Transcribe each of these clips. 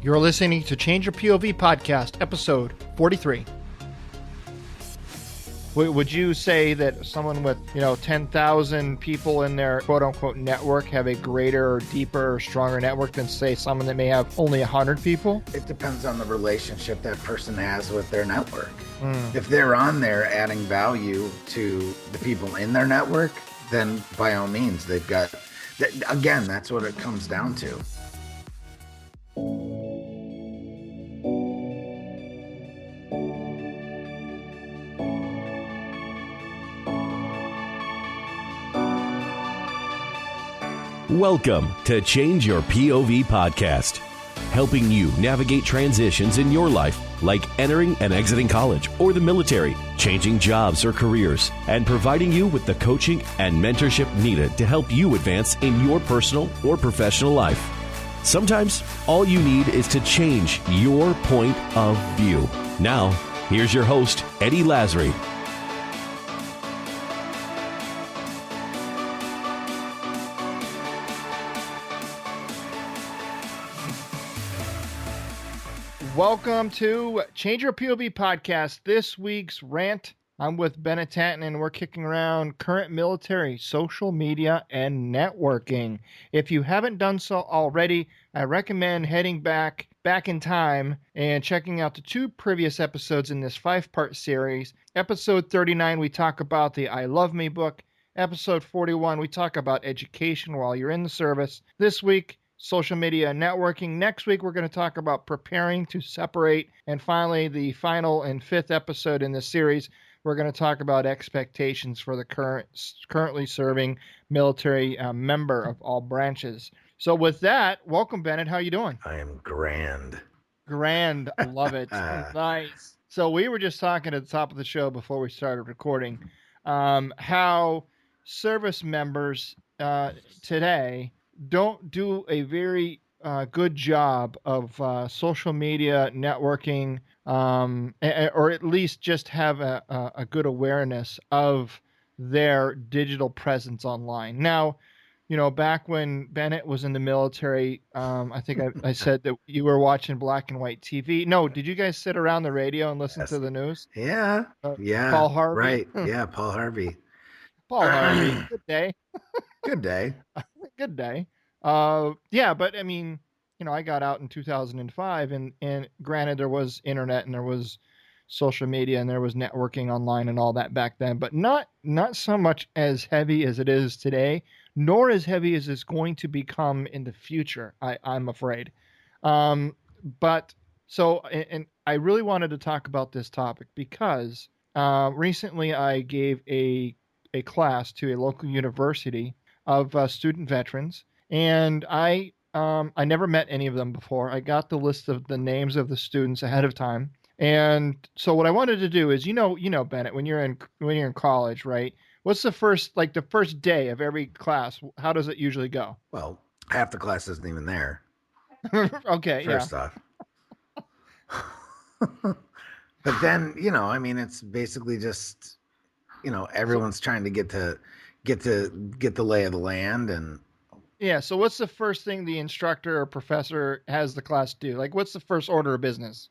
You're listening to Change Your POV podcast, episode 43. Would you say that someone with, 10,000 people in their quote-unquote network have a greater or deeper or stronger network than, say, someone that may have only 100 people? It depends on the relationship that person has with their network. If they're on there adding value to the people in their network, then by all means, they've got... Again, that's what it comes down to. Welcome to Change Your POV podcast, helping you navigate transitions in your life, like entering and exiting college or the military, changing jobs or careers, and providing you with the coaching and mentorship needed to help you advance in your personal or professional life. Sometimes all you need is to change your point of view. Now, here's your host, Eddie Lazary. Welcome to Change Your POV podcast. This week's rant, I'm with Bennett Tanton, and we're kicking around current military, social media, and networking. If you haven't done so already, I recommend heading back in time and checking out the two previous episodes in this 5-part series. Episode 39, we talk about the I Love Me book. Episode 41, we talk about education while you're in the service. This week, social media and networking. Next week, we're going to talk about preparing to separate. And finally, the final and 5th episode in this series, we're going to talk about expectations for the currently serving military member of all branches. So with that, welcome, Bennett. How you doing? I am grand. Grand. I love it. Nice. So we were just talking at the top of the show before we started recording how service members today don't do a very good job of social media networking, or at least just have a good awareness of their digital presence online. Now, back when Bennett was in the military, I think I said that you were watching black and white TV. No, did you guys sit around the radio and listen to the news? Yeah. Paul Harvey. Right. Yeah, Paul Harvey. Paul Harvey. Good day. Good day. Good day. Yeah, but I mean, I got out in 2005 and granted there was internet and there was social media and there was networking online and all that back then, but not so much as heavy as it is today, nor as heavy as it's going to become in the future, I'm afraid. But so, and I really wanted to talk about this topic because recently I gave a class to a local university of student veterans. And I never met any of them before. I got the list of the names of the students ahead of time. And so what I wanted to do is, Bennett, when you're in college, right? What's the first day of every class? How does it usually go? Well, half the class isn't even there. Okay. First off. But then, it's basically just, everyone's trying to get the lay of the land. And yeah. So what's the first thing the instructor or professor has the class do? Like, what's the first order of business?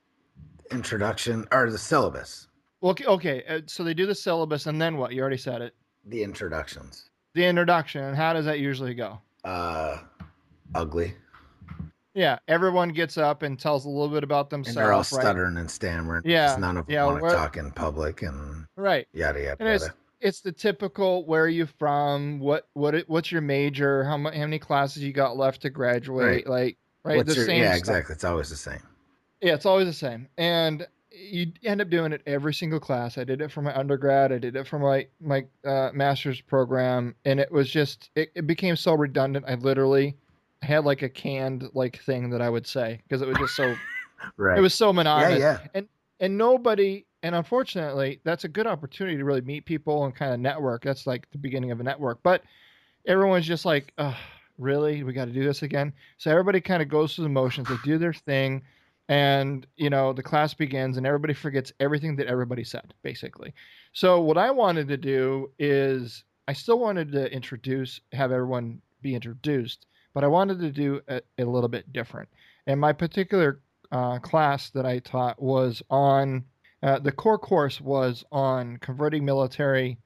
Introduction or the syllabus. Well, okay. So they do the syllabus and then what? You already said it. The introductions. The introduction. And how does that usually go? Ugly. Yeah. Everyone gets up and tells a little bit about themselves. And they're all right? stuttering and stammering. Yeah. Because none of them want to talk in public and right. Yada, yada, and yada. It's the typical, where are you from? What's your major? How many classes you got left to graduate? Right. Right. Same yeah, stuff. Exactly. It's always the same. Yeah, it's always the same. And you end up doing it every single class. I did it for my undergrad. I did it for my master's program. And it was just, it became so redundant. I literally had like a canned thing that I would say because it was just so, right. It was so monotonous. Yeah. And nobody, and unfortunately, that's a good opportunity to really meet people and kind of network. That's like the beginning of a network. But everyone's just like, really? We got to do this again? So everybody kind of goes through the motions. They do their thing. And, the class begins and everybody forgets everything that everybody said, basically. So what I wanted to do is I still wanted to have everyone be introduced, but I wanted to do a little bit different. And my particular class that I taught was on the core course was on converting military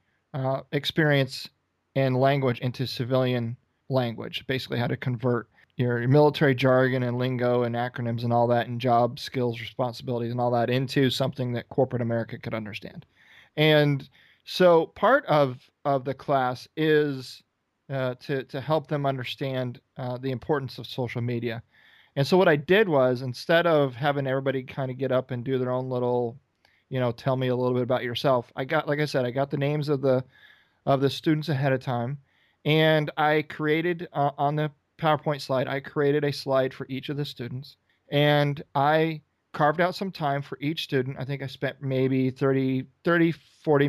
experience and language into civilian language, basically how to convert your military jargon and lingo and acronyms and all that and job skills, responsibilities and all that into something that corporate America could understand. And so part of the class is to help them understand the importance of social media. And so what I did was, instead of having everybody kind of get up and do their own little, tell me a little bit about yourself, I got, like I said, I got the names of the students ahead of time, and I created on the PowerPoint slide, I created a slide for each of the students, and I carved out some time for each student. I think I spent maybe 40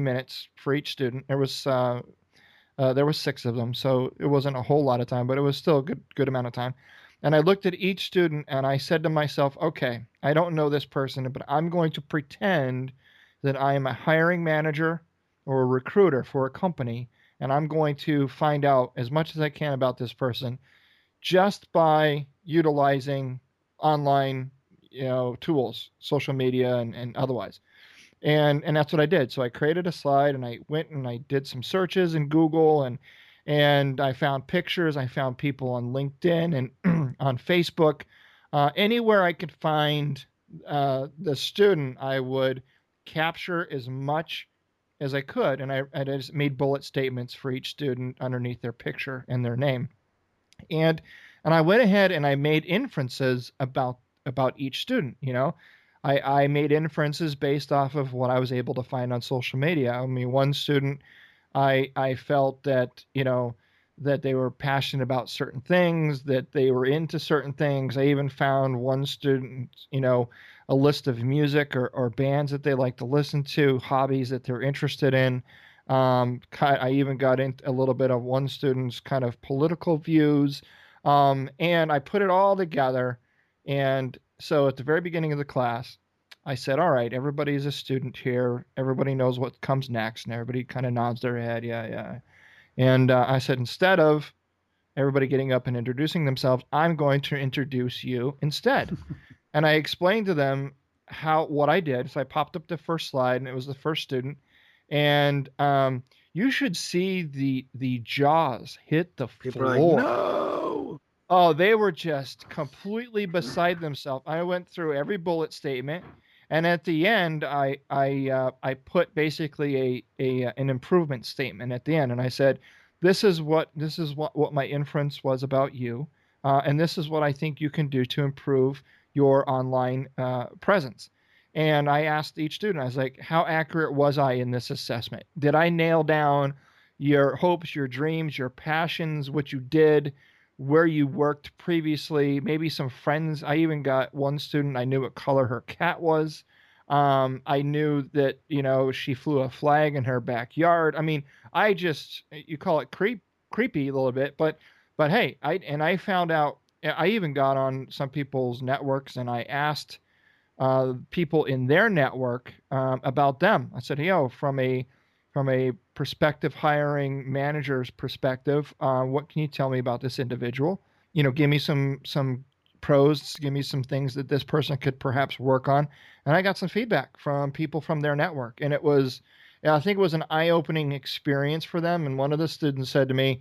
minutes for each student. There was 6 of them, so it wasn't a whole lot of time, but it was still a good amount of time. And I looked at each student and I said to myself, okay, I don't know this person, but I'm going to pretend that I am a hiring manager or a recruiter for a company, and I'm going to find out as much as I can about this person just by utilizing online, tools, social media and otherwise. And that's what I did. So I created a slide and I went and I did some searches in Google, and I found pictures. I found people on LinkedIn and on Facebook. Anywhere I could find the student, I would capture as much as I could, and I just made bullet statements for each student underneath their picture and their name. And I went ahead and I made inferences about each student. I made inferences based off of what I was able to find on social media. I mean, one student, I felt that that they were passionate about certain things, that they were into certain things. I even found one student, a list of music or bands that they like to listen to, hobbies that they're interested in. I even got into a little bit of one student's kind of political views, and I put it all together. And so at the very beginning of the class, I said, all right, everybody's a student here. Everybody knows what comes next. And everybody kind of nods their head. Yeah, yeah. And I said, instead of everybody getting up and introducing themselves, I'm going to introduce you instead. And I explained to them what I did. So I popped up the first slide, and it was the first student. And you should see the jaws hit the People are like, floor. no. Oh, they were just completely beside themselves. I went through every bullet statement, and at the end, I put basically an improvement statement at the end, and I said, this is what my inference was about you, and this is what I think you can do to improve your online presence. And I asked each student, I was like, how accurate was I in this assessment? Did I nail down your hopes, your dreams, your passions, what you did, where you worked previously, maybe some friends? I even got one student, I knew what color her cat was. I knew that, she flew a flag in her backyard. I mean, you call it creepy a little bit, but hey, I found out, I even got on some people's networks and I asked people in their network about them. I said, from a prospective hiring manager's perspective, what can you tell me about this individual? Give me some pros, give me some things that this person could perhaps work on. And I got some feedback from people from their network, and I think it was an eye-opening experience for them. And one of the students said to me,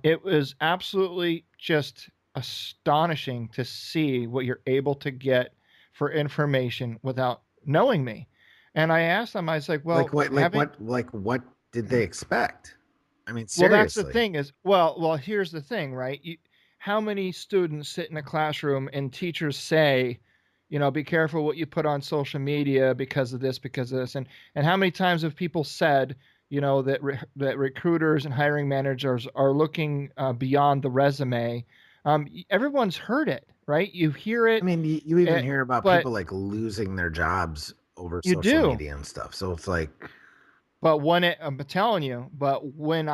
it was absolutely just astonishing to see what you're able to get for information without knowing me. And I asked them, I was like, Like well, what? What did they expect? I mean, well, that's the seriously. thing is, well, here's the thing, right? How many students sit in a classroom and teachers say, be careful what you put on social media because of this, and how many times have people said, that recruiters and hiring managers are looking beyond the resume? Everyone's heard it, right? You hear I it, mean, you even eh, hear about but people like losing their jobs over you social do. media and stuff. So it's like, But I'm telling you, but when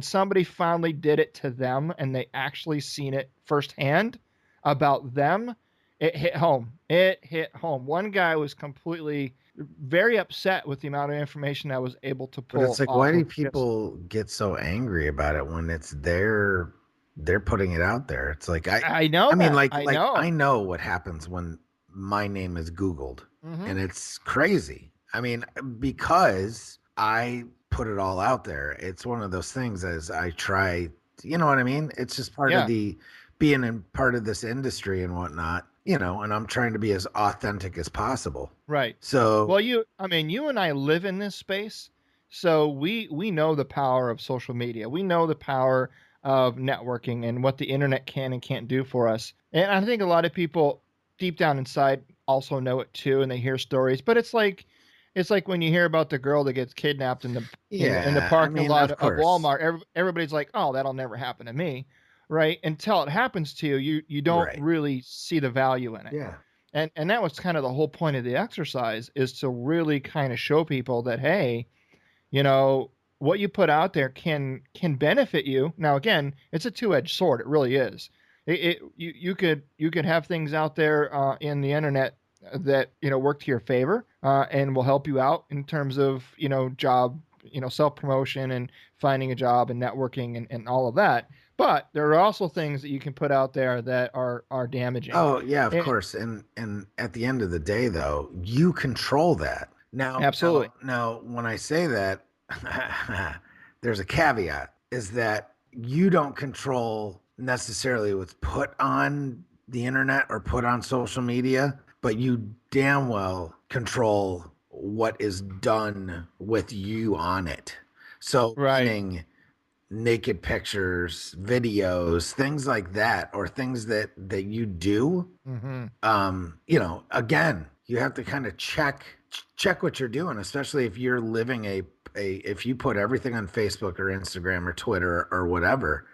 somebody finally did it to them and they actually seen it firsthand about them, it hit home. It hit home. One guy was completely very upset with the amount of information I was able to but it's pull like, why off do of just. people get so angry about it when it's their? they're putting it out there. It's like I know I mean, that. like I like know. I know what happens when my name is Googled, Hmm. and it's crazy. I mean, because I put it all out there. It's one of those things as I try, you know what I mean? It's just part of Yeah. the being in part of this industry and whatnot, and I'm trying to be as authentic as possible. Right. So Well, I mean, you and I live in this space, so we know the power of social media. We know the power of networking and what the internet can and can't do for us. And I think a lot of people deep down inside also know it too, and they hear stories. But it's like when you hear about the girl that gets kidnapped in the yeah, I parking mean, lot of of course. Walmart. Everybody's like, "Oh, that'll never happen to me," right? Until it happens to you, you don't Right. really see the value in it. Yeah. And that was kind of the whole point of the exercise, is to really kind of show people that, hey, what you put out there can benefit you. Now again, it's a two-edged sword. It really is. You could have things out there in the internet that work to your favor and will help you out in terms of job, self promotion and finding a job and networking and all of that. But there are also things that you can put out there that are damaging. Oh, yeah, of And, course. And at the end of the day though, you control that. Now, absolutely. when I say that, there's a caveat is that you don't control necessarily what's put on the internet or put on social media, but you damn well control what is done with you on it. So, Right. meaning naked pictures, videos, things like that, or things that you do. Hmm. Again, you have to kind of check what you're doing, especially if you're living if you put everything on Facebook or Instagram or Twitter or whatever.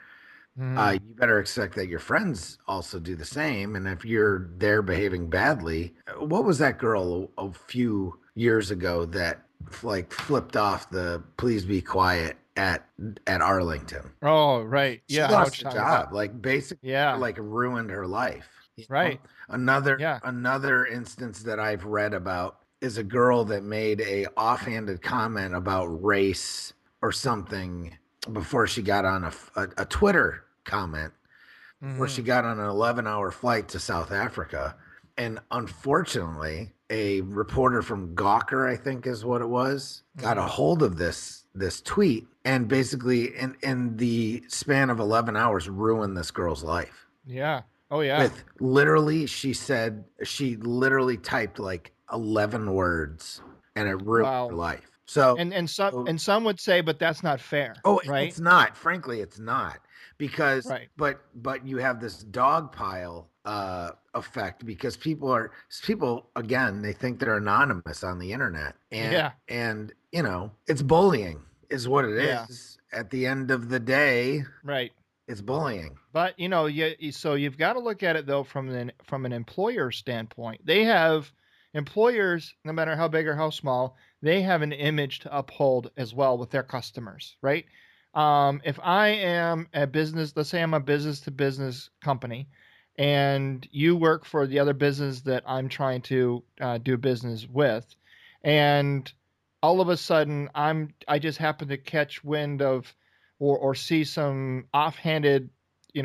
Hmm. You better expect that your friends also do the same. And if you're there behaving badly, what was that girl a few years ago that like flipped off the "please be quiet" at Arlington? Oh, right. She Yeah, I know what lost her you're talking about. job, like basically, Yeah. like ruined her life. Right. Yeah. Another instance that I've read about is a girl that made a offhanded comment about race or something before she got on a Twitter comment before she Hmm. got on an 11-hour flight to South Africa. And unfortunately, a reporter from Gawker, I think is what it was, got a Hmm. hold of this tweet and basically in the span of 11 hours ruined this girl's life. Yeah. Oh, yeah. With literally, she said she literally typed like 11 words and it ruined her Wow. life. So, And some would say, but that's not fair, oh, right? it's not. Frankly, it's not because, Right. but you have this dog pile effect because people again they think they're anonymous on the internet Yeah. and it's bullying is what it Yeah. is. At the end of the day, Right. it's bullying. But so you've got to look at it though from an employer standpoint. Employers, no matter how big or how small, they have an image to uphold as well with their customers, right? If I am a business, let's say I'm a business to business company, and you work for the other business that I'm trying to do business with, and all of a sudden I just happen to catch wind of or see some offhanded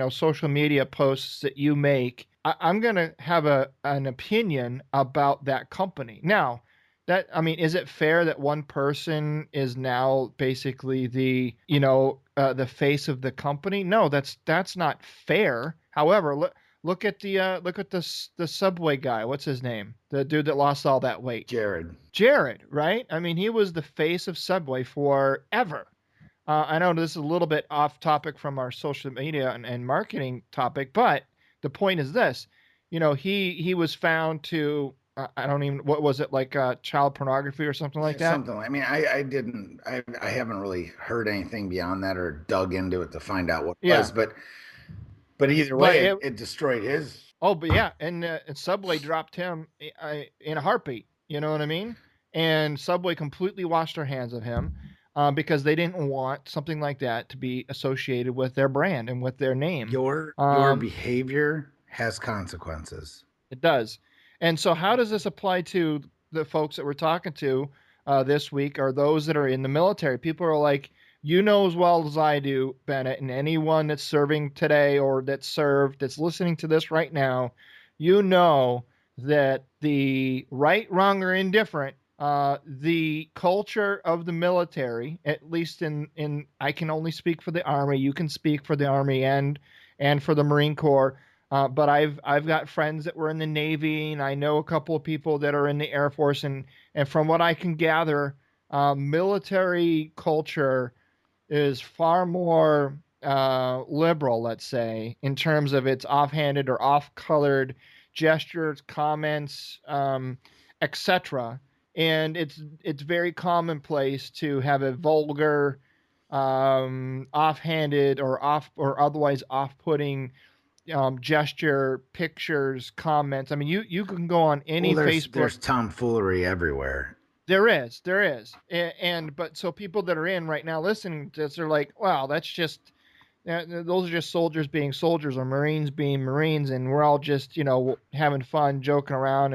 social media posts that you make, I'm going to have an opinion about that company. Now, I mean, is it fair that one person is now basically the face of the company? No, that's not fair. However, look at the Subway guy. What's his name? The dude that lost all that weight. Jared. Jared, right? I mean, he was the face of Subway forever. I know this is a little bit off topic from our social media and marketing topic, but the point is this: he was found to I don't even what was it like child pornography or something like Yeah, that? something. I mean, I haven't really heard anything beyond that or dug into it to find out what it was, Yeah, but either but way, it destroyed his. but yeah, and Subway dropped him in a heartbeat. You know what I mean? And Subway completely washed their hands of him because they didn't want something like that to be associated with their brand and with their name. Your Um, behavior has consequences. It does. And so, how does this apply to the folks that we're talking to this week, or those that are in the military? People are like, you know as well as I do, Bennett, and anyone that's serving today or that's served, that's listening to this right now, you know that the right, wrong, or indifferent, the culture of the military, at least in I can only speak for the Army. You can speak for the Army and for the Marine Corps. But I've got friends that were in the Navy, and I know a couple of people that are in the Air Force, and from what I can gather, military culture is far more liberal, let's say, in terms of its offhanded or off-colored gestures, comments, etc. And it's very commonplace to have a vulgar, offhanded or off or otherwise off-putting gesture, pictures, comments. I mean, you can go on Well, any there's Facebook. tomfoolery everywhere. There is, and but so people that are in right now listening to this are like, wow, that's just those are just soldiers being soldiers or Marines being Marines, and we're all just having fun, joking around,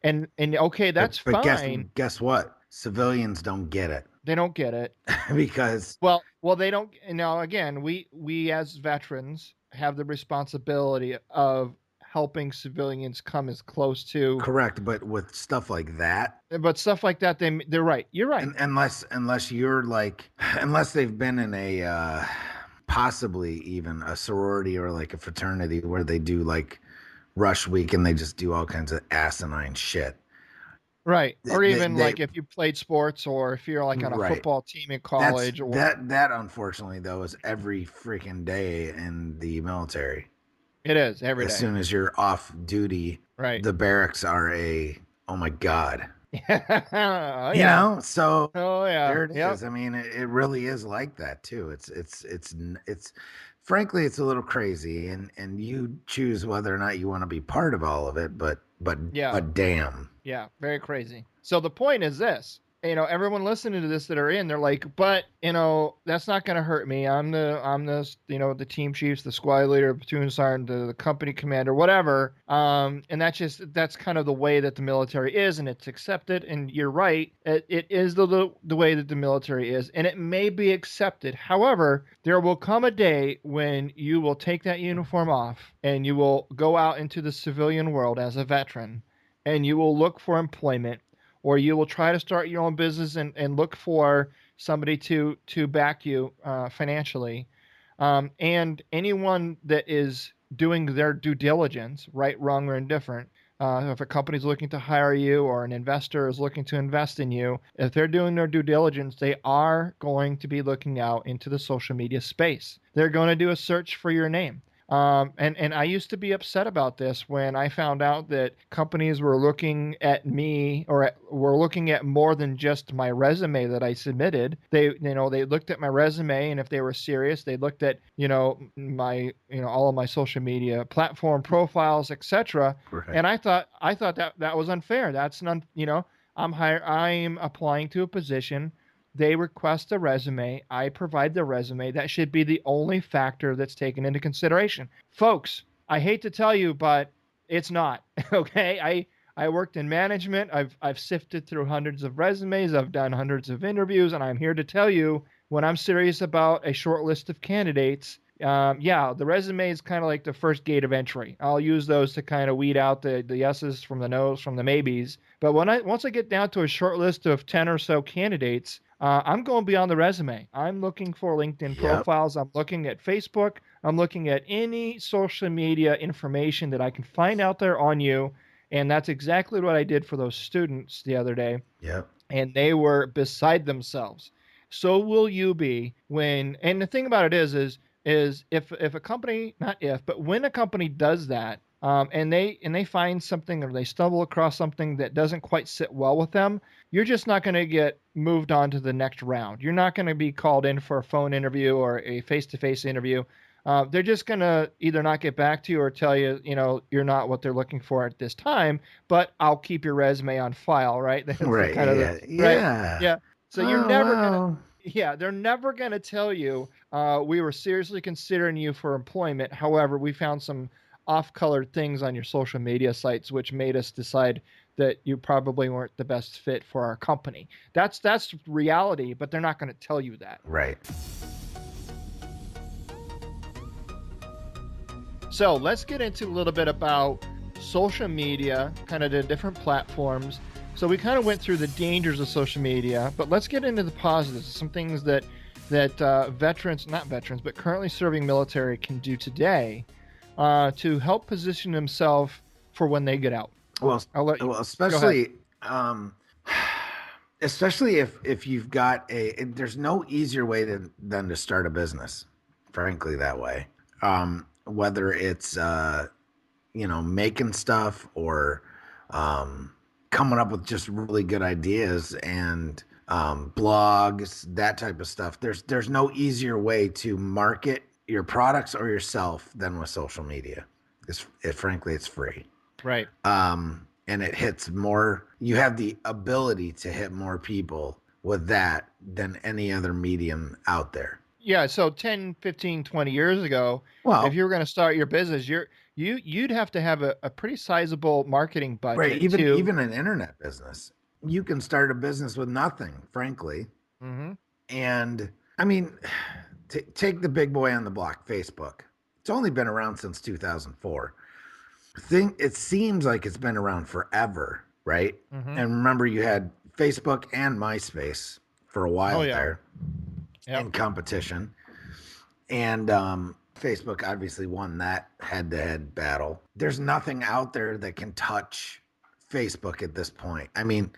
and okay, that's But fine. guess what? Civilians don't get it They don't get it. because Well, they don't. Now, again, we as veterans have the responsibility of helping civilians come as close to, correct, but with stuff like that, but stuff like that, they're right. You're right. unless you're like unless they've been in a possibly even a sorority or like a fraternity where they do like rush week and they just do all kinds of asinine shit. Right. Or even They like if you played sports or if you're like on a right. football team in That's college or that unfortunately though is every freaking day in the military. it is every As day. soon as you're off duty, Right. the barracks are a oh my god. Oh, You yeah. know, so Oh yeah. there it Yep. is. I mean, it really is like that too. It's frankly it's a little crazy, and you choose whether or not you want to be part of all of it. Yeah. But damn, Yeah, very crazy. So the point is this, everyone listening to this that are in, they're like, but that's not going to hurt me. I'm the the team chiefs, the squad leader, platoon sergeant, the company commander, whatever. And that's kind of the way that the military is, and it's accepted. And you're right, it is the way that the military is, and it may be accepted. However, there will come a day when you will take that uniform off and you will go out into the civilian world as a veteran and you will look for employment or you will try to start your own business and look for somebody to back you financially. And anyone that is doing their due diligence, right, wrong, or indifferent, if a company is looking to hire you or an investor is looking to invest in you, if they're doing their due diligence, they are going to be looking out into the social media space. They're going to do a search for your name. And I used to be upset about this when I found out that companies were looking at me or were looking at more than just my resume that I submitted. They looked at my resume, and if they were serious, they looked at my all of my social media platform profiles, etc. right? And I thought that was unfair. That's not I'm applying to a position. They request a resume. I provide the resume. That should be the only factor that's taken into consideration. Folks, I hate to tell you, but it's not. Okay? I worked in management. I've sifted through hundreds of resumes. I've done hundreds of interviews, and I'm here to tell you when I'm serious about a short list of candidates, yeah, the resume is kind of like the first gate of entry. I'll use those to kind of weed out the yeses from the nos from the maybes. But once I get down to a short list of 10 or so candidates, I'm going beyond the resume. I'm looking for LinkedIn Yep. profiles. I'm looking at Facebook. I'm looking at any social media information that I can find out there on you. And that's exactly what I did for those students the other day. Yep. And they were beside themselves. So will you be and the thing about it is if a company, not if, but when a company does that, and they find something or they stumble across something that doesn't quite sit well with them, you're just not going to get moved on to the next round. You're not going to be called in for a phone interview or a face-to-face interview. They're just going to either not get back to you or tell you, you're not what they're looking for at this time, but I'll keep your resume on file, right? That's the Right. kind of the, Yeah. right. Yeah. Yeah. So you're Oh never going to, well. yeah, they're never going to tell you, we were seriously considering you for employment. However, we found some off-colored things on your social media sites, which made us decide that you probably weren't the best fit for our company. That's reality, but they're not going to tell you that. Right. So let's get into a little bit about social media, kind of the different platforms. So we kind of went through the dangers of social media, but let's get into the positives, some things that but currently serving military can do today to help position themselves for when they get out. Well, especially if you've got there's no easier way than to start a business, frankly, that way. Whether it's making stuff or coming up with just really good ideas and blogs, that type of stuff. There's no easier way to market your products or yourself than with social media. Frankly, it's free. Right. And it hits more. You have the ability to hit more people with that than any other medium out there. Yeah, so 10, 15, 20 years ago, if you were going to start your business, you'd have to have a pretty sizable marketing budget. Right, even an internet business. You can start a business with nothing, frankly. Mm-hmm. And I mean, take the big boy on the block, Facebook. It's only been around since 2004. It seems like it's been around forever, right? Mm-hmm. And remember, you had Facebook and MySpace for a while there in competition. And Facebook obviously won that head-to-head battle. There's nothing out there that can touch Facebook at this point. I mean,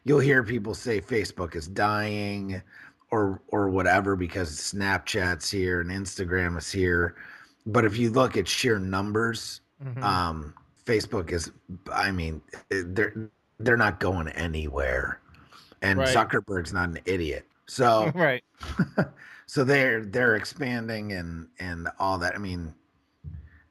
you'll hear people say Facebook is dying or whatever because Snapchat's here and Instagram is here. But if you look at sheer numbers, mm-hmm. Facebook is, I mean, they're not going anywhere. And Zuckerberg's not an idiot. So right. So they're expanding and all that. I mean,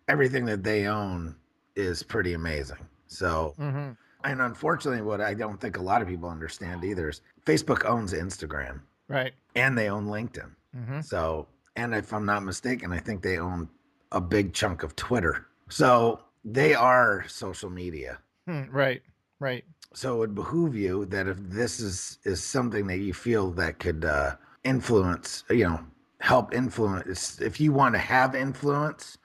everything that they own is pretty amazing. So, mm-hmm. And unfortunately, what I don't think a lot of people understand either is Facebook owns Instagram. Right. And they own LinkedIn. Mm-hmm. So, and if I'm not mistaken, I think they own a big chunk of Twitter. So they are social media. Right. Right. So it would behoove you that if this is something that you feel that could influence, help influence, if you want to have influence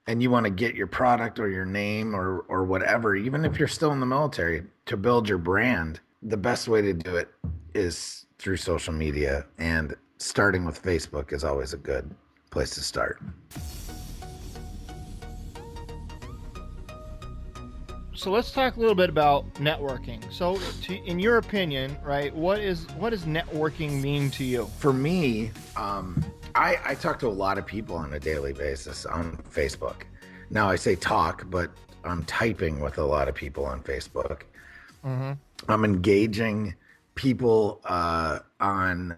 and you want to get your product or your name or whatever, even if you're still in the military, to build your brand, the best way to do it is through social media, and starting with Facebook is always a good place to start. So let's talk a little bit about networking. So in your opinion, right, what does networking mean to you? For me, I talk to a lot of people on a daily basis on Facebook. Now I say talk, but I'm typing with a lot of people on Facebook. Mm-hmm. I'm engaging people on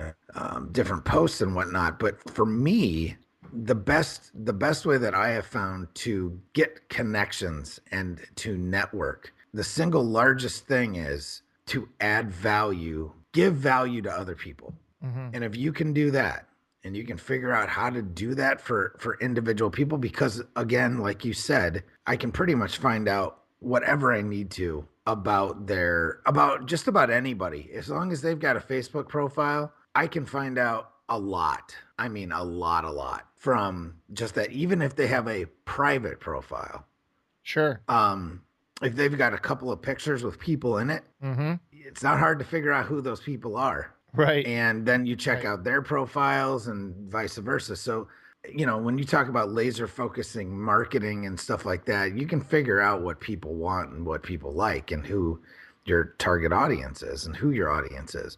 different posts and whatnot. But for me, the best way that I have found to get connections and to network, the single largest thing is to add value, give value to other people. Mm-hmm. And if you can do that, and you can figure out how to do that for individual people, because again, like you said, I can pretty much find out whatever I need to about just about anybody. As long as they've got a Facebook profile, I can find out a lot. I mean, a lot from just that, even if they have a private profile. Sure. If they've got a couple of pictures with people in it, mm-hmm. It's not hard to figure out who those people are. Right. And then you check out their profiles and vice versa. So, when you talk about laser focusing marketing and stuff like that, you can figure out what people want and what people like and who your target audience is and who your audience is.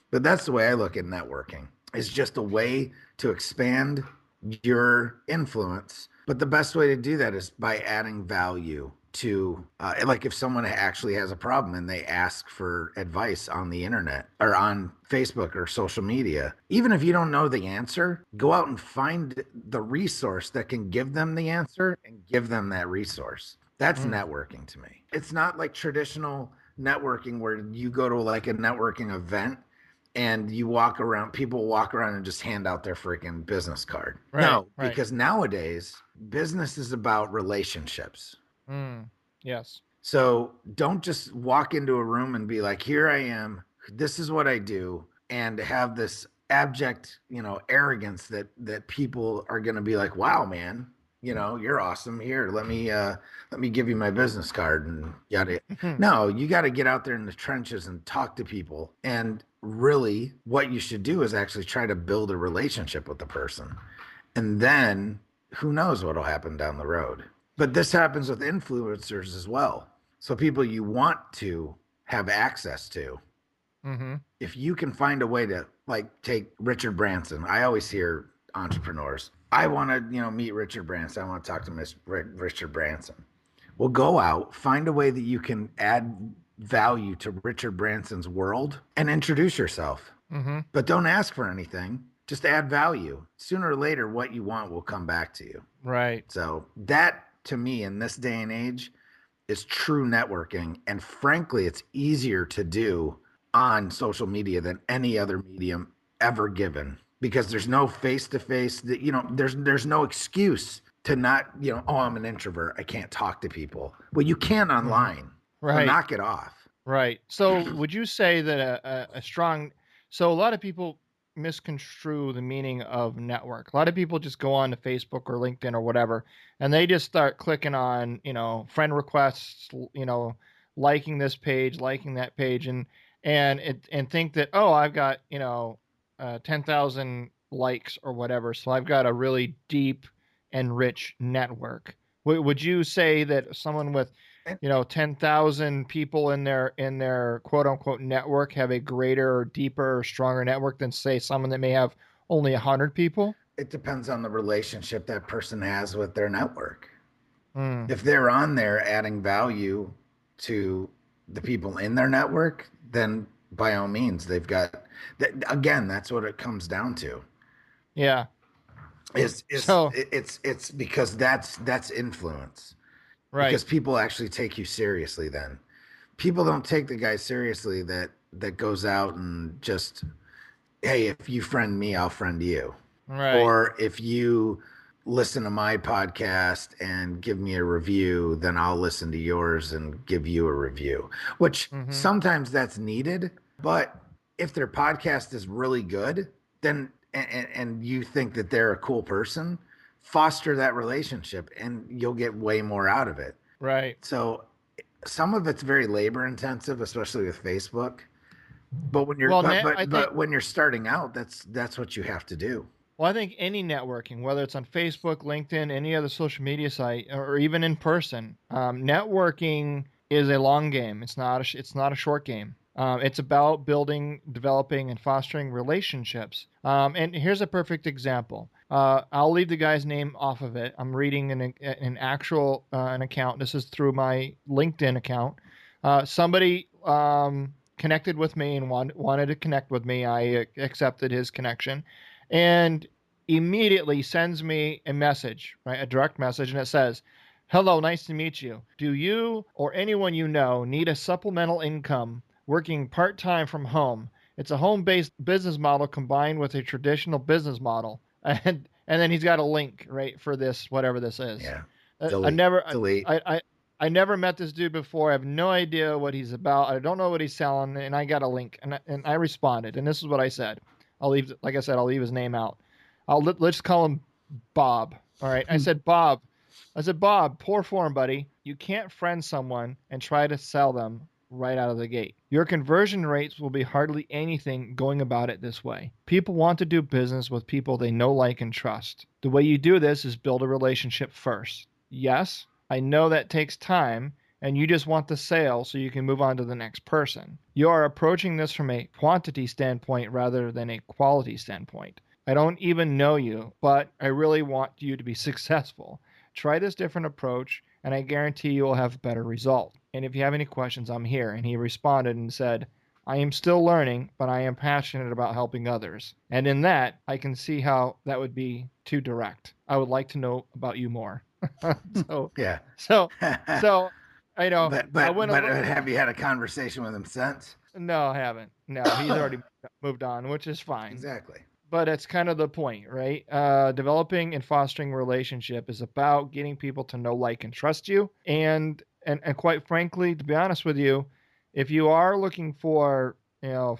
But that's the way I look at networking. It's just a way to expand your influence. But the best way to do that is by adding value to, like if someone actually has a problem and they ask for advice on the internet or on Facebook or social media, even if you don't know the answer, go out and find the resource that can give them the answer and give them that resource. That's networking to me. It's not like traditional networking where you go to like a networking event and people walk around and just hand out their freaking business card. Right, no, because nowadays business is about relationships. Yes. So don't just walk into a room and be like, here I am, this is what I do, and have this abject, arrogance that people are going to be like, wow, man, you're awesome. Here, let me give you my business card and yada. No, you got to get out there in the trenches and talk to people. And really, what you should do is actually try to build a relationship with the person. And then who knows what'll happen down the road. But this happens with influencers as well. So people you want to have access to. Mm-hmm. If you can find a way to, like, take Richard Branson. I always hear entrepreneurs, I want to, meet Richard Branson. I want to talk to Richard Branson. Well, go out, find a way that you can add value to Richard Branson's world and introduce yourself. Mm-hmm. But don't ask for anything. Just add value. Sooner or later, what you want will come back to you. Right. So that, to me, in this day and age, is true networking. And frankly, it's easier to do on social media than any other medium ever given, because there's no face-to-face, there's no excuse to not, oh, I'm an introvert, I can't talk to people. Well, you can online. Right. So knock it off. Right. So would you say that so a lot of people misconstrue the meaning of network. A lot of people just go on to Facebook or LinkedIn or whatever, and they just start clicking on, friend requests, liking this page, liking that page, and think that, oh, I've got, 10,000 likes or whatever, so I've got a really deep and rich network. Would you say that someone with 10,000 people in their quote unquote network have a greater or deeper or stronger network than, say, someone that may have only 100 people? It depends on the relationship that person has with their network. Mm. If they're on there adding value to the people in their network, then by all means, they've got, again, that's what it comes down to. Yeah. It's because that's influence. Right. Because people actually take you seriously then. People don't take the guy seriously that goes out and just, hey, if you friend me, I'll friend you. Right. Or if you listen to my podcast and give me a review, then I'll listen to yours and give you a review, which sometimes that's needed. But if their podcast is really good, then, and you think that they're a cool person, foster that relationship and you'll get way more out of it. Right. So some of it's very labor intensive, especially with Facebook. But when you're when you're starting out, that's what you have to do. Well, I think any networking, whether it's on Facebook, LinkedIn, any other social media site, or even in person, networking is a long game. It's not a short game. It's about building, developing, and fostering relationships. And here's a perfect example. I'll leave the guy's name off of it. I'm reading an actual an account. This is through my LinkedIn account. Somebody connected with me and wanted to connect with me. I accepted his connection, and immediately sends me a message, right? A direct message, and it says, "Hello, nice to meet you. Do you or anyone you know need a supplemental income working part-time from home? It's a home-based business model combined with a traditional business model." And then he's got a link, right, for this, whatever this is. Yeah. Delete. I never met this dude before. I have no idea what he's about. I don't know what he's selling, and I got a link, and I responded, and this is what I said. I'll leave his name out. Let's call him Bob. All right. I said, Bob, poor form, buddy. You can't friend someone and try to sell them right out of the gate. Your conversion rates will be hardly anything going about it this way. People want to do business with people they know, like, and trust. The way you do this is build a relationship first. Yes, I know that takes time, and you just want the sale so you can move on to the next person. You are approaching this from a quantity standpoint rather than a quality standpoint. I don't even know you, but I really want you to be successful. Try this different approach, and I guarantee you will have a better result. And if you have any questions, I'm here. And he responded and said, I am still learning, but I am passionate about helping others. And in that, I can see how that would be too direct. I would like to know about you more. Yeah. So I know. But have you had a conversation with him since? No, I haven't. No, he's already moved on, which is fine. Exactly. But it's kind of the point, right? Developing and fostering relationship is about getting people to know, like, and trust you. And and quite frankly, to be honest with you, if you are looking for,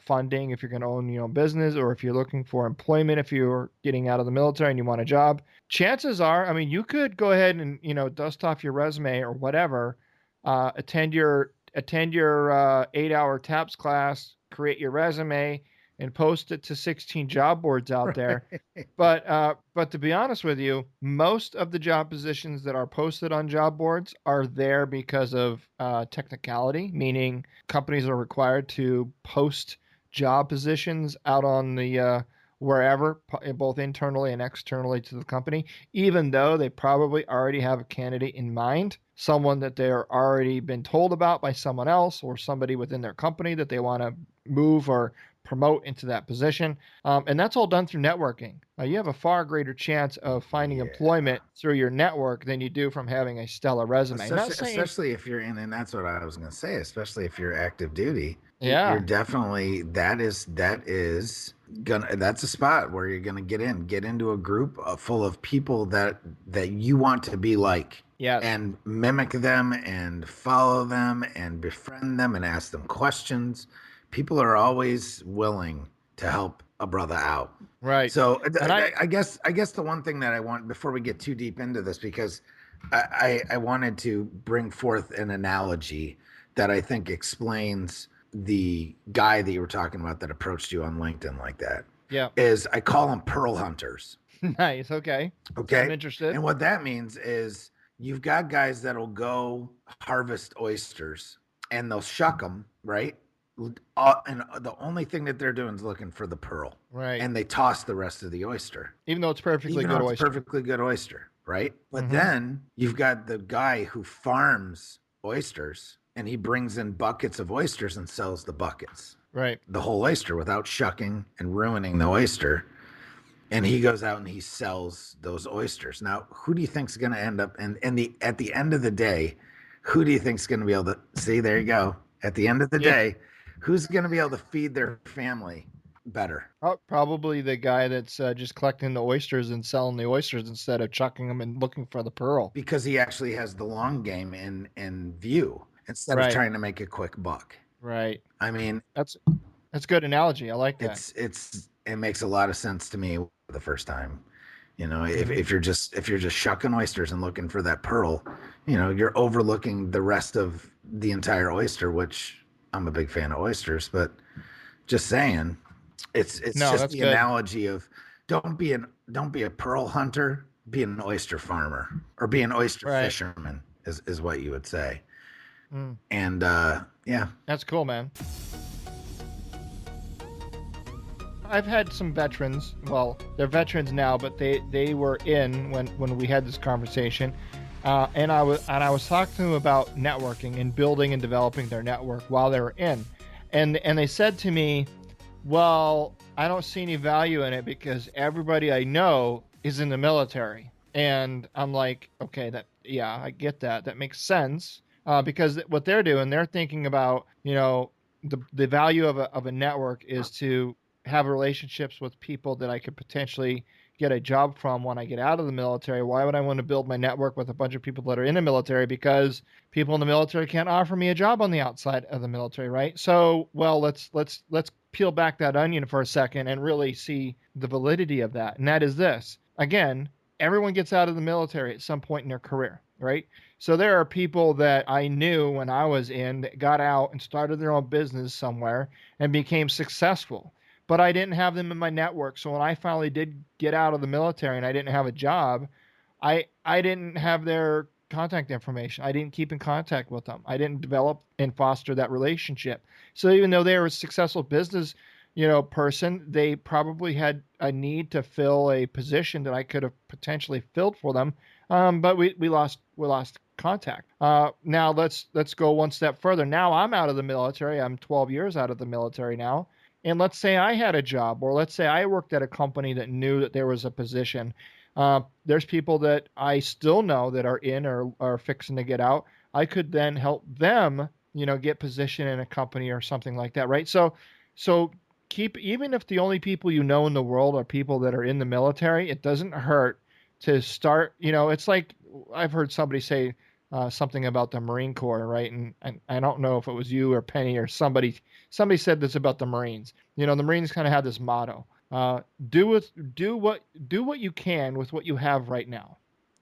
funding, if you're going to own your own business, or if you're looking for employment, if you're getting out of the military and you want a job, chances are, I mean, you could go ahead and, dust off your resume or whatever, attend your 8-hour TAPS class, create your resume, and post it to 16 job boards out there. Right. But to be honest with you, most of the job positions that are posted on job boards are there because of technicality, meaning companies are required to post job positions out on the wherever, both internally and externally to the company, even though they probably already have a candidate in mind, someone that they're already been told about by someone else or somebody within their company that they want to move or promote into that position. And that's all done through networking. You have a far greater chance of finding Yeah. employment through your network than you do from having a stellar resume. Not Especially, saying, especially if you're in, and that's what I was going to say. Especially if you're active duty, you're yeah, definitely that's a spot where you're gonna get into a group full of people that you want to be like, yes, and mimic them and follow them and befriend them and ask them questions. People are always willing to help a brother out. right. So And I guess the one thing that I want before we get too deep into this, because I wanted to bring forth an analogy that I think explains the guy that you were talking about that approached you on LinkedIn like that. yeah, Is I call them pearl hunters. nice. Okay. I'm Okay. interested. And what that means is you've got guys that'll go harvest oysters and they'll shuck them, right? And the only thing that they're doing is looking for the pearl. Right. And they toss the rest of the oyster, Even though it's perfectly even though good it's oyster. perfectly good oyster, right? But Mm-hmm. then you've got the guy who farms oysters and he brings in buckets of oysters and sells the buckets, Right. the whole oyster, without shucking and ruining the oyster. And he goes out and he sells those oysters. Now, who do you think's going to end up? And at the end of the day, who do you think's going to be able to see? There you go. At the end of the Yeah. day, who's going to be able to feed their family better? Probably the guy that's just collecting the oysters and selling the oysters instead of chucking them and looking for the pearl. Because he actually has the long game in view instead of Right. trying to make a quick buck. Right. I mean, That's a good analogy. I like that. it makes a lot of sense to me the first time. Mhm. If you're just shucking oysters and looking for that pearl, you're overlooking the rest of the entire oyster, which I'm a big fan of oysters, but just saying, it's No, just that's the good. analogy of don't be a pearl hunter, be an oyster farmer, or be an oyster Right. fisherman is what you would say. Mm. And yeah. That's cool, man. I've had some veterans. Well, they're veterans now, but they were in when we had this conversation, and I was talking to them about networking and building and developing their network while they were in, and they said to me, "Well, I don't see any value in it because everybody I know is in the military." And I'm like, "Okay, yeah, I get that. That makes sense." Because what they're doing, they're thinking about, the value of a network is to have relationships with people that I could potentially get a job from when I get out of the military. Why would I want to build my network with a bunch of people that are in the military? Because people in the military can't offer me a job on the outside of the military, right? So, well, let's peel back that onion for a second and really see the validity of that. And that is this. Again, everyone gets out of the military at some point in their career, right? So there are people that I knew when I was in that got out and started their own business somewhere and became successful, but I didn't have them in my network. So when I finally did get out of the military and I didn't have a job, I didn't have their contact information. I didn't keep in contact with them. I didn't develop and foster that relationship. So even though they were a successful business, person, they probably had a need to fill a position that I could have potentially filled for them. But we lost contact. Now let's go one step further. Now I'm out of the military. I'm 12 years out of the military now. And let's say I had a job, or let's say I worked at a company that knew that there was a position. There's people that I still know that are in or are fixing to get out. I could then help them, get position in a company or something like that, right? So keep, even if the only people you know in the world are people that are in the military, it doesn't hurt to start. It's like I've heard somebody say, something about the Marine Corps, right? And I don't know if it was you or Penny or somebody said this about the Marines. You know, the Marines kind of have this motto: do what you can with what you have right now.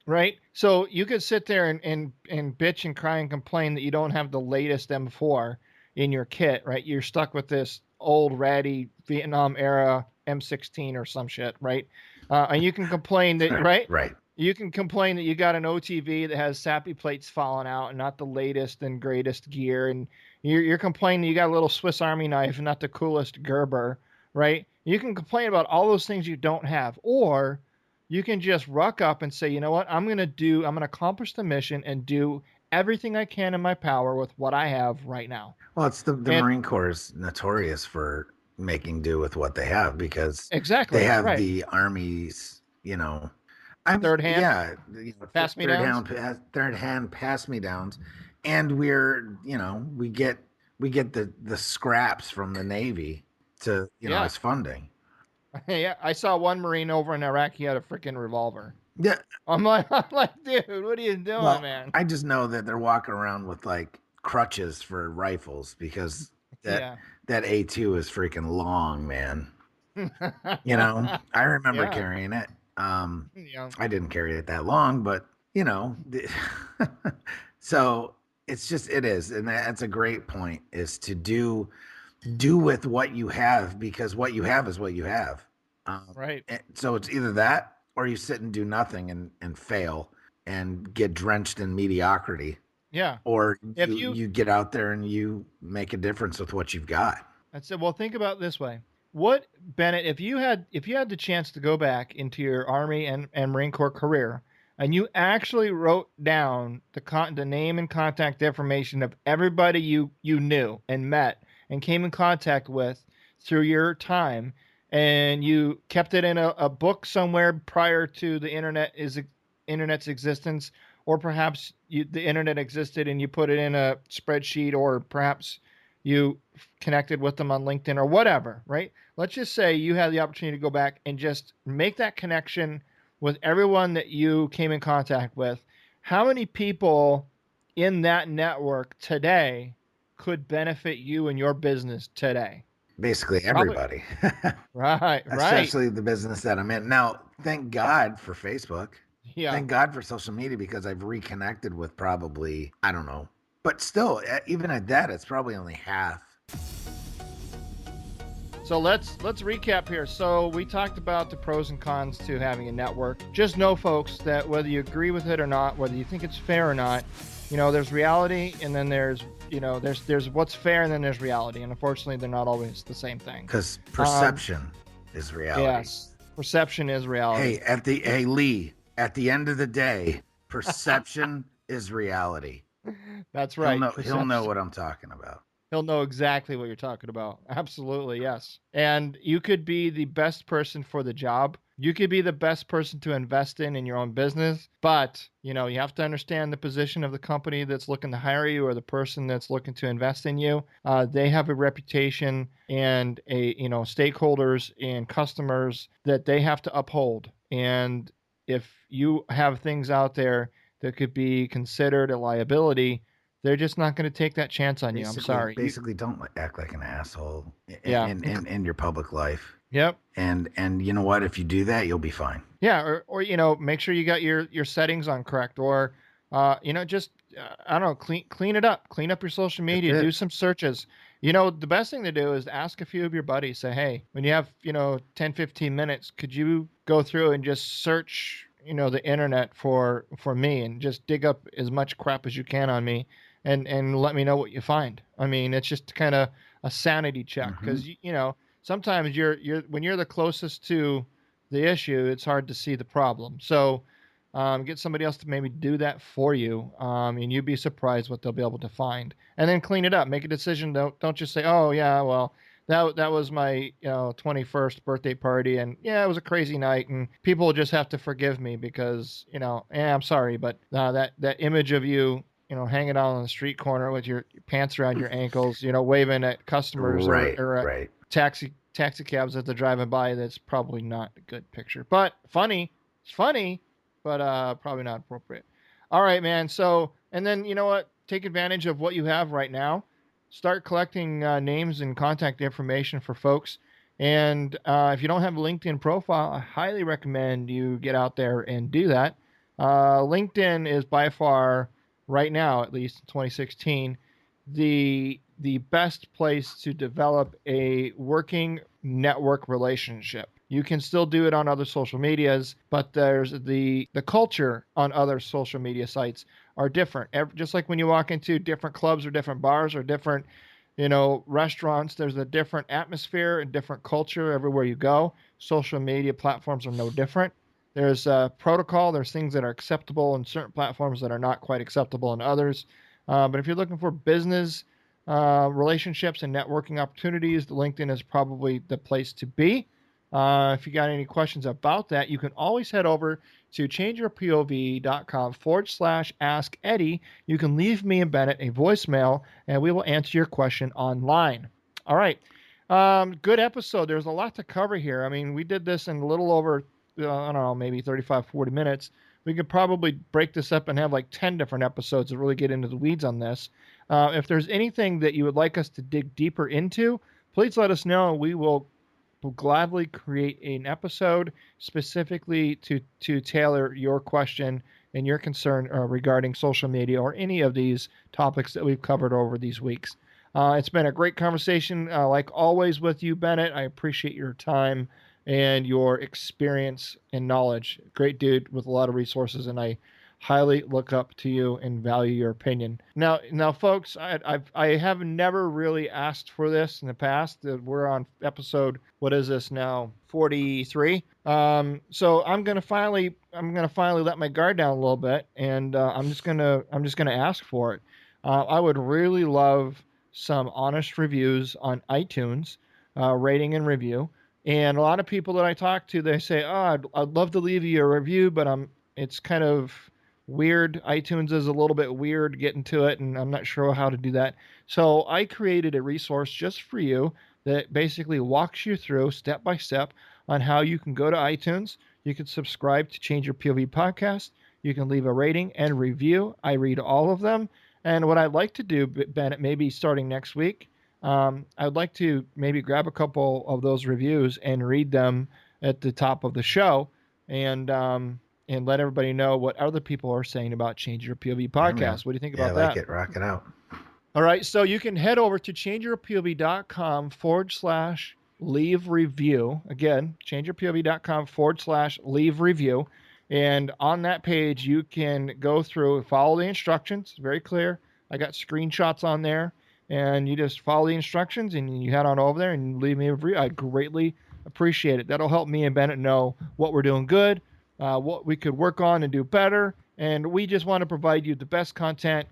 Right. So you could sit there and bitch and cry and complain that you don't have the latest M4 in your kit, right? You're stuck with this old ratty Vietnam era M16 or some shit, right? And you can complain that, right? Right. You can complain that you got an OTV that has sappy plates falling out and not the latest and greatest gear, and you're complaining you got a little Swiss Army knife and not the coolest Gerber, right? You can complain about all those things you don't have, or you can just ruck up and say, you know what, I'm going to accomplish the mission and do everything I can in my power with what I have right now. Well, it's the And Marine Corps is notorious for making do with what they have because they exactly, have right. the Army's, you know, I'm Third hand, yeah, pass me downs. third hand pass me downs, and we're we get the scraps from the Navy to Yeah. as funding. Yeah, I saw one Marine over in Iraq. He had a freaking revolver. Yeah, I'm like, dude, what are you doing, well, man? I just know that they're walking around with like crutches for rifles because Yeah. that A2 is freaking long, man. I remember Yeah. carrying it. Yeah. I didn't carry it that long, but so it is, and that's a great point. Is to do with what you have because what you have is what you have. Right. So it's either that or you sit and do nothing and fail and get drenched in mediocrity, Yeah. or If you get out there and you make a difference with what you've got. I said, well, think about it this way. What, Bennett, if you had the chance to go back into your Army and Marine Corps career, and you actually wrote down the name and contact information of everybody you knew and met and came in contact with through your time, and you kept it in a book somewhere prior to the internet's existence, or perhaps the internet existed and you put it in a spreadsheet, or perhaps you connected with them on LinkedIn or whatever, right? Let's just say you had the opportunity to go back and just make that connection with everyone that you came in contact with. How many people in that network today could benefit you and your business today? Basically Probably. everybody. Right, right. Especially the business that I'm in. Now, thank God for Facebook. Yeah. Thank God for social media because I've reconnected with probably, I don't know. But still, even at that, it's probably only half. So let's recap here. So we talked about the pros and cons to having a network. Just know, folks, that whether you agree with it or not, whether you think it's fair or not, there's reality, and then there's what's fair, and then there's reality, and unfortunately, they're not always the same thing. Because perception is reality. Yes, perception is reality. Hey Lee, at the end of the day, perception is reality. That's right. He'll know what I'm talking about. He'll know exactly what you're talking about. Absolutely, yes. And you could be the best person for the job. You could be the best person to invest in your own business, but you have to understand the position of the company that's looking to hire you, or the person that's looking to invest in you. They have a reputation and stakeholders and customers that they have to uphold. And if you have things out there that could be considered a liability, they're just not going to take that chance on you. I'm sorry. Basically, don't act like an asshole in your public life. Yep. And you know what? If you do that, you'll be fine. Yeah, or make sure you got your settings on correct, or just I don't know, clean it up, clean up your social media, do some searches. The best thing to do is ask a few of your buddies. Say, hey, when you have 10, 15 minutes, could you go through and just search the internet for me, and just dig up as much crap as you can on me, and let me know what you find. I mean, it's just kind of a sanity check, because sometimes you're when you're the closest to the issue, it's hard to see the problem. So get somebody else to maybe do that for you, and you'd be surprised what they'll be able to find. And then clean it up. Make a decision. Don't just say, oh yeah, well that was my 21st birthday party, and yeah, it was a crazy night, and people just have to forgive me because I'm sorry, but that image of you hanging out on the street corner with your pants around your ankles, waving at customers, or right. taxi cabs as they're driving by, that's probably not a good picture. But funny. It's funny, but probably not appropriate. All right, man. So And then, you know what? Take advantage of what you have right now. Start collecting names and contact information for folks. And if you don't have a LinkedIn profile, I highly recommend you get out there and do that. LinkedIn is by far, right now, at least in 2016, the best place to develop a working network relationship. You can still do it on other social medias, but there's the culture on other social media sites are different. Just like when you walk into different clubs or different bars or different, restaurants, there's a different atmosphere and different culture everywhere you go. Social media platforms are no different. There's protocol. There's things that are acceptable in certain platforms that are not quite acceptable in others. But if you're looking for business relationships and networking opportunities, LinkedIn is probably the place to be. If you got any questions about that, you can always head over to changeyourpov.com/ask Eddie. You can leave me and Bennett a voicemail, and we will answer your question online. All right. Good episode. There's a lot to cover here. I mean, we did this in a little over, I don't know, maybe 35, 40 minutes. We could probably break this up and have like 10 different episodes to really get into the weeds on this. If there's anything that you would like us to dig deeper into, please let us know. We will gladly create an episode specifically to tailor your question and your concern regarding social media or any of these topics that we've covered over these weeks. It's been a great conversation, like always, with you, Bennett. I appreciate your time and your experience and knowledge. Great dude with a lot of resources, and I highly look up to you and value your opinion. Now, folks, I have never really asked for this in the past. We're on episode, what is this now, 43. So I'm gonna finally let my guard down a little bit, and I'm just gonna ask for it. I would really love some honest reviews on iTunes, rating and review. And a lot of people that I talk to, they say, "Oh, I'd love to leave you a review, but it's kind of weird. iTunes is a little bit weird getting to it, and I'm not sure how to do that." So I created a resource just for you that basically walks you through step by step on how you can go to iTunes. You can subscribe to Change Your POV podcast. You can leave a rating and review. I read all of them. And what I'd like to do, Bennett, maybe starting next week, I'd like to maybe grab a couple of those reviews and read them at the top of the show, and let everybody know what other people are saying about Change Your POV podcast. What do you think about that? I like it. Rock it out. All right. So you can head over to changeyourpov.com/leave review. Again, changeyourpov.com/leave review. And on that page, you can go through, follow the instructions. Very clear. I got screenshots on there, and you just follow the instructions and you head on over there and leave me a review. I greatly appreciate it. That'll help me and Bennett know what we're doing good, what we could work on and do better. And we just want to provide you the best content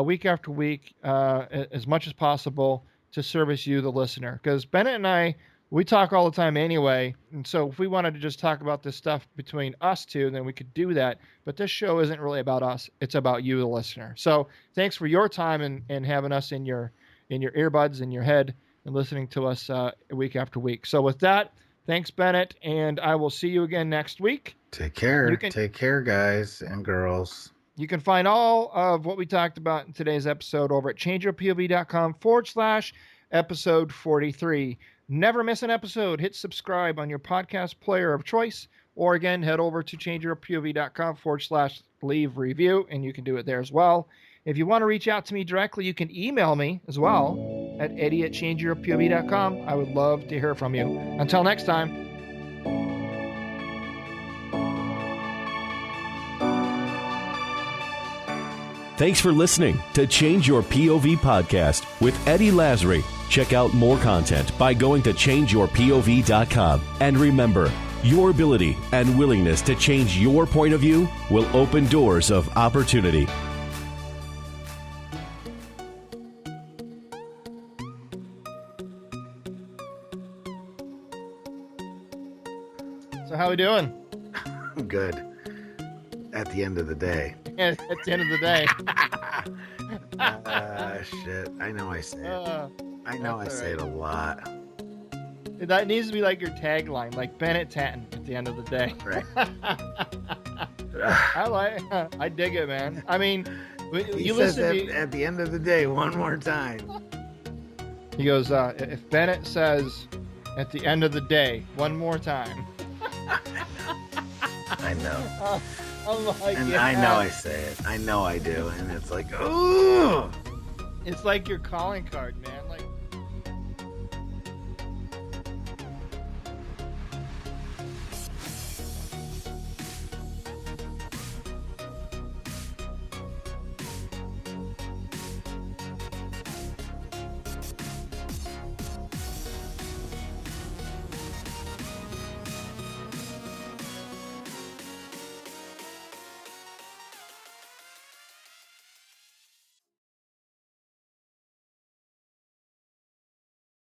week after week, as much as possible to service you, the listener. Because Bennett and I, we talk all the time anyway. And so if we wanted to just talk about this stuff between us two, then we could do that. But this show isn't really about us. It's about you, the listener. So thanks for your time and having us in your earbuds, in your head, and listening to us week after week. So with that, thanks, Bennett. And I will see you again next week. Take care. Take care, guys and girls. You can find all of what we talked about in today's episode over at changeyourpov.com/episode 43. Never miss an episode. Hit subscribe on your podcast player of choice, or again, head over to changeyourpov.com/leave review, and you can do it there as well. If you want to reach out to me directly, you can email me as well at eddie@changeyourpov.com. I would love to hear from you. Until next time. Thanks for listening to Change Your POV podcast with Eddie Lazary. Check out more content by going to changeyourpov.com. And remember, your ability and willingness to change your point of view will open doors of opportunity. So how we doing? Good. At the end of the day. At the end of the day. Shit. I know I say it. I know I say it a lot. That needs to be like your tagline, like Bennett Tatton at the end of the day. Right. I dig it, man. I mean, He says at the end of the day, one more time. He goes, if Bennett says at the end of the day, one more time. I know. I'm like, And yeah. I know I say it. I know I do. And it's like, ooh. It's like your calling card, man.